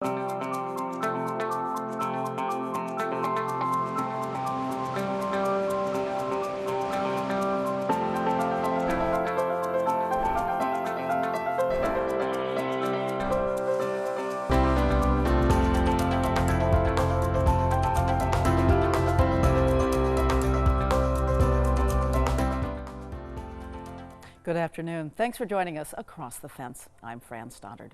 Good afternoon. Thanks for joining us across the fence. I'm Fran Stoddard.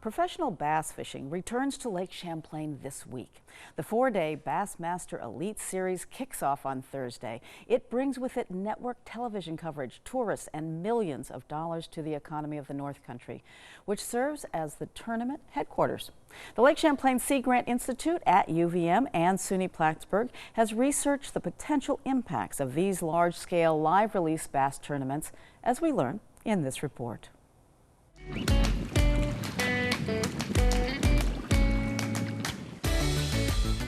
Professional bass fishing returns to Lake Champlain this week. The 4-day Bassmaster Elite Series kicks off on Thursday. It brings with it network television coverage, tourists, and millions of dollars to the economy of the North Country, which serves as the tournament headquarters. The Lake Champlain Sea Grant Institute at UVM and SUNY Plattsburgh has researched the potential impacts of these large-scale live release bass tournaments, as we learn in this report.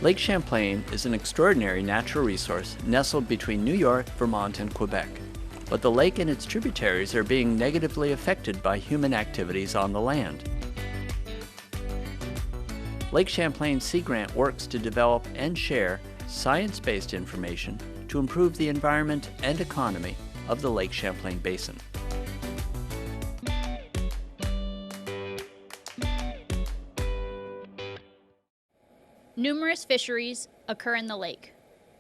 Lake Champlain is an extraordinary natural resource nestled between New York, Vermont, and Quebec. But the lake and its tributaries are being negatively affected by human activities on the land. Lake Champlain Sea Grant works to develop and share science-based information to improve the environment and economy of the Lake Champlain Basin. Numerous fisheries occur in the lake.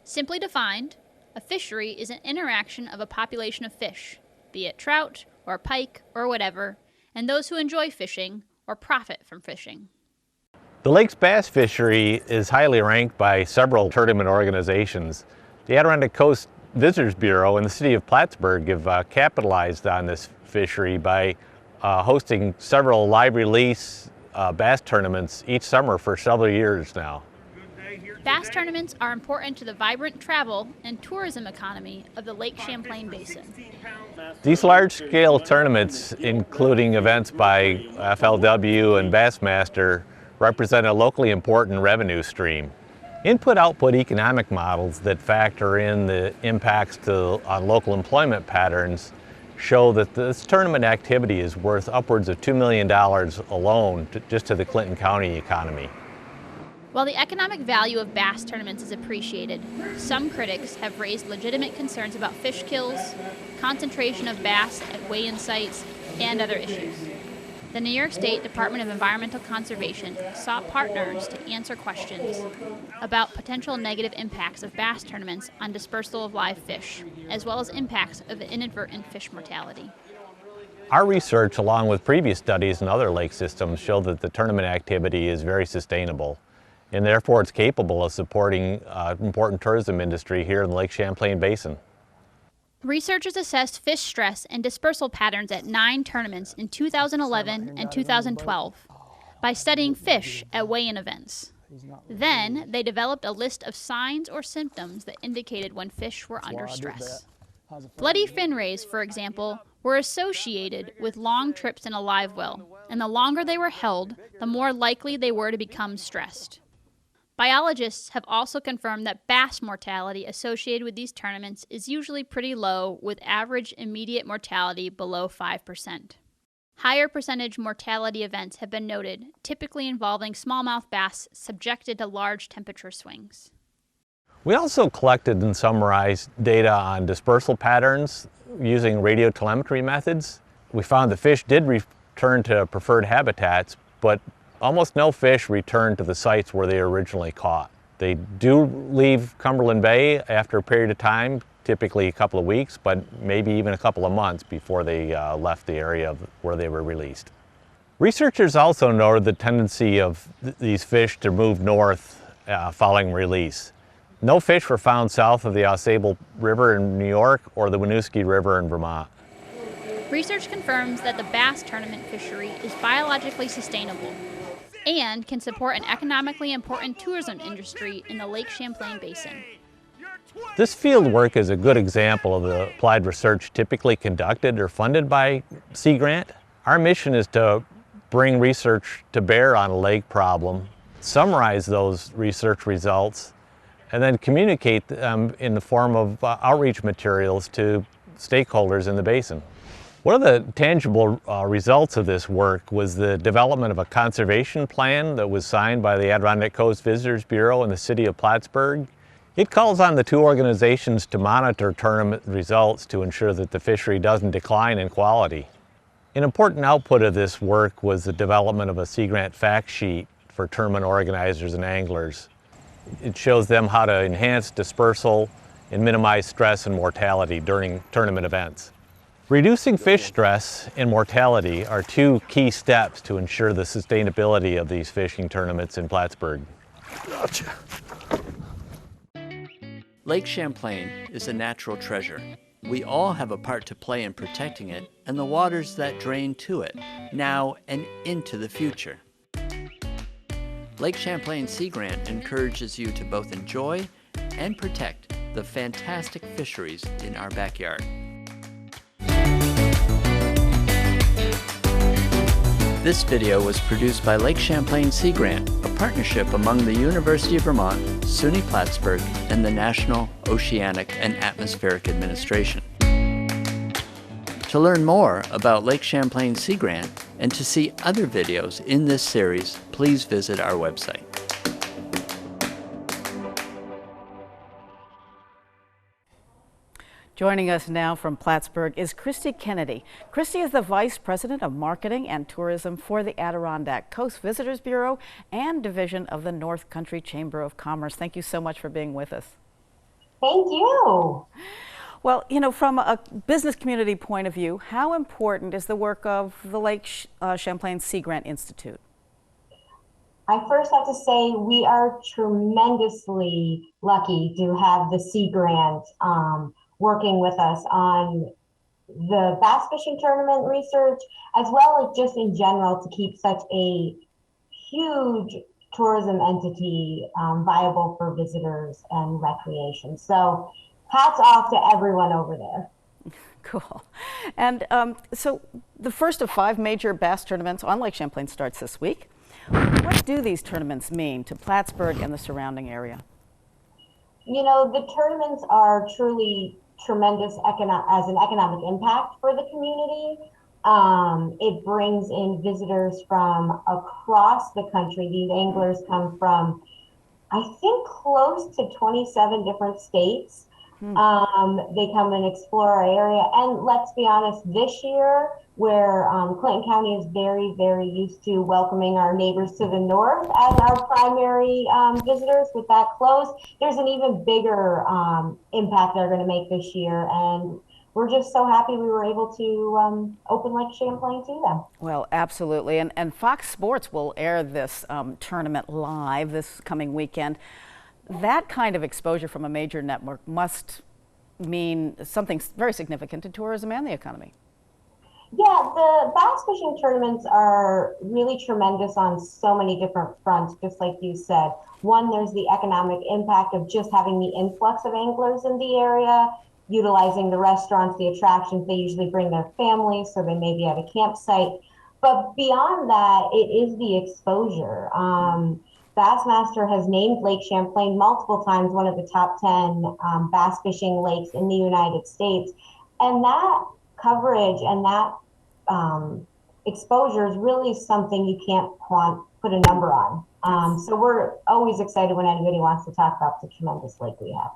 Simply defined, a fishery is an interaction of a population of fish, be it trout or pike or whatever, and those who enjoy fishing or profit from fishing. The lake's bass fishery is highly ranked by several tournament organizations. The Adirondack Coast Visitors Bureau and the city of Plattsburgh have capitalized on this fishery by hosting several live release bass tournaments each summer for several years now. Bass tournaments are important to the vibrant travel and tourism economy of the Lake Champlain Basin. These large-scale tournaments, including events by FLW and Bassmaster, represent a locally important revenue stream. Input-output economic models that factor in the impacts on local employment patterns show that this tournament activity is worth upwards of $2 million alone just to the Clinton County economy. While the economic value of bass tournaments is appreciated, some critics have raised legitimate concerns about fish kills, concentration of bass at weigh-in sites, and other issues. The New York State Department of Environmental Conservation sought partners to answer questions about potential negative impacts of bass tournaments on dispersal of live fish, as well as impacts of inadvertent fish mortality. Our research, along with previous studies in other lake systems, show that the tournament activity is very sustainable, and therefore it's capable of supporting important tourism industry here in the Lake Champlain Basin. Researchers assessed fish stress and dispersal patterns at 9 tournaments in 2011 and 2012 by studying fish at weigh-in events. Then, they developed a list of signs or symptoms that indicated when fish were under stress. Bloody fin rays, for example, were associated with long trips in a live well, and the longer they were held, the more likely they were to become stressed. Biologists have also confirmed that bass mortality associated with these tournaments is usually pretty low, with average immediate mortality below 5%. Higher percentage mortality events have been noted, typically involving smallmouth bass subjected to large temperature swings. We also collected and summarized data on dispersal patterns using radio telemetry methods. We found that fish did return to preferred habitats, but almost no fish returned to the sites where they were originally caught. They do leave Cumberland Bay after a period of time, typically a couple of weeks, but maybe even a couple of months before they left the area where they were released. Researchers also noted the tendency of these fish to move north following release. No fish were found south of the Ausable River in New York or the Winooski River in Vermont. Research confirms that the bass tournament fishery is biologically sustainable and can support an economically important tourism industry in the Lake Champlain Basin. This field work is a good example of the applied research typically conducted or funded by Sea Grant. Our mission is to bring research to bear on a lake problem, summarize those research results, and then communicate them in the form of outreach materials to stakeholders in the basin. One of the tangible results of this work was the development of a conservation plan that was signed by the Adirondack Coast Visitors Bureau and the City of Plattsburgh. It calls on the two organizations to monitor tournament results to ensure that the fishery doesn't decline in quality. An important output of this work was the development of a Sea Grant fact sheet for tournament organizers and anglers. It shows them how to enhance dispersal and minimize stress and mortality during tournament events. Reducing fish stress and mortality are two key steps to ensure the sustainability of these fishing tournaments in Plattsburgh. Gotcha. Lake Champlain is a natural treasure. We all have a part to play in protecting it and the waters that drain to it, now and into the future. Lake Champlain Sea Grant encourages you to both enjoy and protect the fantastic fisheries in our backyard. This video was produced by Lake Champlain Sea Grant, a partnership among the University of Vermont, SUNY Plattsburgh, and the National Oceanic and Atmospheric Administration. To learn more about Lake Champlain Sea Grant and to see other videos in this series, please visit our website. Joining us now from Plattsburgh is Christy Kennedy. Christy is the Vice President of Marketing and Tourism for the Adirondack Coast Visitors Bureau and Division of the North Country Chamber of Commerce. Thank you so much for being with us. Thank you. Well, you know, from a business community point of view, how important is the work of the Lake Champlain Sea Grant Institute? I first have to say we are tremendously lucky to have the Sea Grant working with us on the bass fishing tournament research, as well as just in general to keep such a huge tourism entity viable for visitors and recreation. So hats off to everyone over there. Cool. And so the first of 5 major bass tournaments on Lake Champlain starts this week. What do these tournaments mean to Plattsburgh and the surrounding area? You know, the tournaments are truly tremendous as an economic impact for the community. It brings in visitors from across the country. These anglers come from, I think, close to 27 different states. They come and explore our area. And let's be honest, this year, where Clinton County is very, very used to welcoming our neighbors to the north as our primary visitors with that close, there's an even bigger impact they're going to make this year. And we're just so happy we were able to open Lake Champlain to them. Well, absolutely. And Fox Sports will air this tournament live this coming weekend. That kind of exposure from a major network must mean something very significant to tourism and the economy. Yeah, the bass fishing tournaments are really tremendous on so many different fronts, just like you said. One, there's the economic impact of just having the influx of anglers in the area, utilizing the restaurants, the attractions. They usually bring their families, so they may be at a campsite. But beyond that, it is the exposure. Bassmaster has named Lake Champlain multiple times one of the top 10 bass fishing lakes in the United States. And that coverage and that exposure is really something you can't put a number on. So we're always excited when anybody wants to talk about the tremendous lake we have.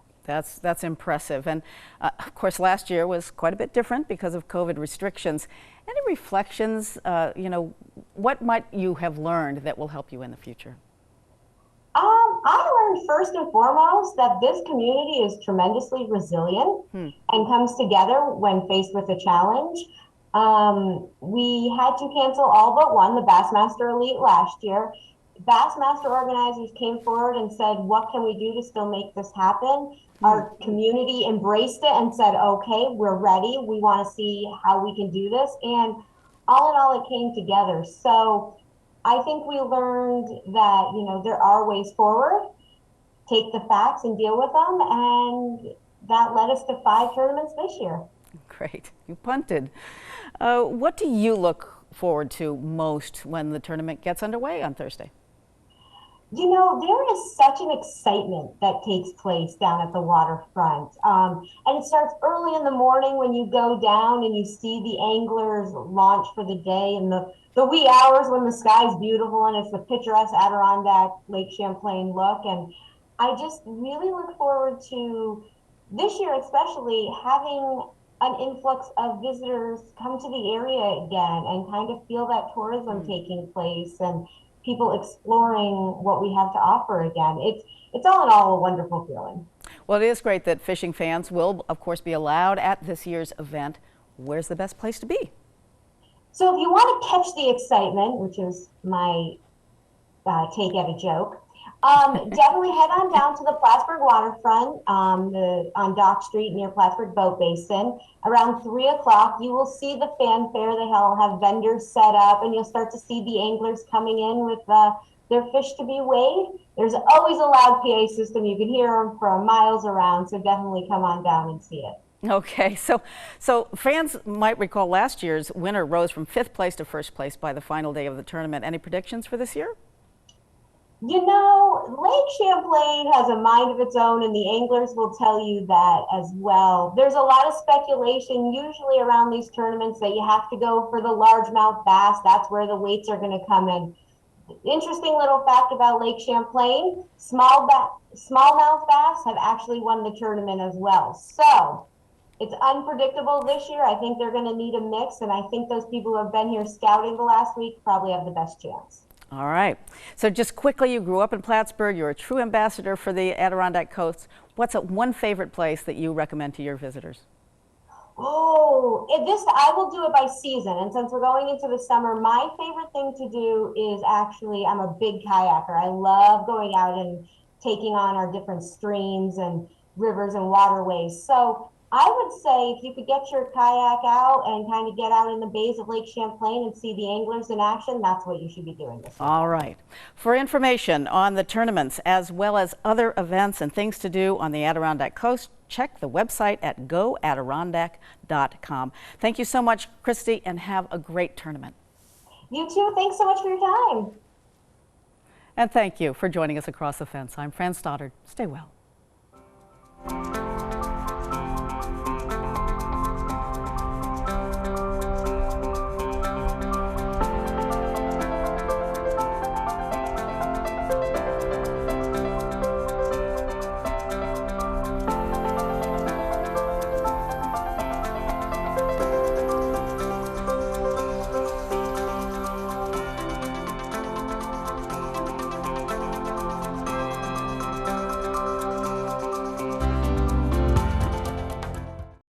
That's impressive. And of course, last year was quite a bit different because of COVID restrictions. Any reflections, you know, what might you have learned that will help you in the future? I learned first and foremost that this community is tremendously resilient and comes together when faced with a challenge. We had to cancel all but one, the Bassmaster Elite, last year. Bassmaster organizers came forward and said, what can we do to still make this happen? Our community embraced it and said, okay, we're ready. We want to see how we can do this. And all in all, it came together. So I think we learned that, you know, there are ways forward, take the facts and deal with them. And that led us to 5 tournaments this year. Great. You punted. What do you look forward to most when the tournament gets underway on Thursday? You know, there is such an excitement that takes place down at the waterfront. And it starts early in the morning when you go down and you see the anglers launch for the day, and the wee hours when the sky's beautiful and it's the picturesque Adirondack Lake Champlain look. And I just really look forward to this year, especially having an influx of visitors come to the area again and kind of feel that tourism taking place and people exploring what we have to offer again. It's all in all a wonderful feeling. Well, it is great that fishing fans will, of course, be allowed at this year's event. Where's the best place to be? So if you want to catch the excitement, which is my take at a joke, definitely head on down to the Plattsburgh waterfront on Dock Street near Plattsburgh Boat Basin. Around 3 o'clock, you will see the fanfare. They'll have vendors set up, and you'll start to see the anglers coming in with their fish to be weighed. There's always a loud PA system. You can hear them for miles around, so definitely come on down and see it. Okay, so fans might recall last year's winner rose from 5th place to 1st place by the final day of the tournament. Any predictions for this year? You know, Lake Champlain has a mind of its own, and the anglers will tell you that as well. There's a lot of speculation usually around these tournaments that you have to go for the largemouth bass. That's where the weights are going to come in. Interesting little fact about Lake Champlain, smallmouth bass have actually won the tournament as well. So it's unpredictable this year. I think they're going to need a mix, and I think those people who have been here scouting the last week probably have the best chance. All right. So just quickly, you grew up in Plattsburgh. You're a true ambassador for the Adirondack coast. What's one favorite place that you recommend to your visitors? Oh, I will do it by season. And since we're going into the summer, my favorite thing to do is actually, I'm a big kayaker. I love going out and taking on our different streams and rivers and waterways. So I would say if you could get your kayak out and kind of get out in the bays of Lake Champlain and see the anglers in action, that's what you should be doing this weekend. All right. For information on the tournaments as well as other events and things to do on the Adirondack coast, check the website at goadirondack.com. Thank you so much, Christy, and have a great tournament. You too. Thanks so much for your time. And thank you for joining us across the fence. I'm Fran Stoddard. Stay well.